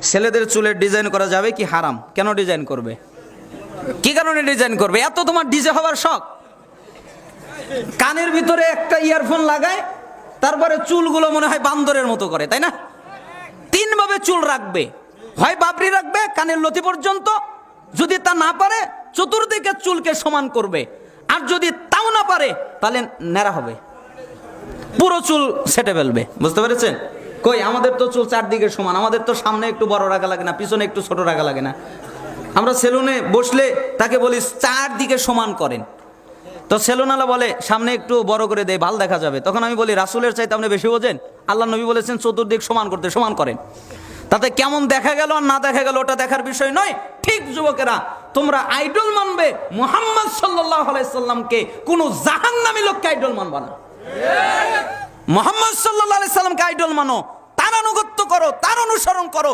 ছেলেদের চুলের ডিজাইন করা যাবে কি হারাম? কেন ডিজাইন করবে? কি কারণে ডিজাইন করবে? এত তোমার ডিজে হওয়ার শখ? কানের ভিতরে একটা ইয়ারফোন লাগায়, তারপরে চুলগুলো মনে হয় বান্দরের মতো করে, তাই না? তিন ভাবে চুল রাখবে, হয় বাবরি রাখবে কানের লতি পর্যন্ত, যদি তা না পারে চতুর্দিকে চুলকে সমান করবে, আর যদি তাও না পারে তাহলে ন্যাড়া হবে, পুরো চুল সেটে ফেলবে। বুঝতে পেরেছেন? কই আমাদের তো চুল চারদিকে সমান, আমাদের তো সামনে একটু বড় রাখা লাগে না, পিছনে একটু ছোট রাখা লাগে না। আমরা সেলুনে বসলে তাকে বলি চারদিকে সমান করেন, তো সেলুনওয়ালা বলে সামনে একটু বড় করে দেয়, ভাল দেখা যাবে। তখন আমি বলি রাসূলের চাইতে আপনি বেশি বোঝেন, আল্লাহ নবী বলেছেন চতুর্দিক সমান করতে, সমান করেন। তাতে কেমন দেখা গেল আর না দেখা গেল ওটা দেখার বিষয় নয়। ঠিক যুবকেরা, তোমরা আইডল মানবে মুহাম্মদ সাল্লাল্লাহু আলাইহি সাল্লামকে, কোন জাহান্নামী লোককে আইডল মানবা না। মুহাম্মদ সাল্লাল্লাহু আলাইহি সাল্লামকে আইডল মানো, তার আনুগত্য করো, তার অনুসরণ করো।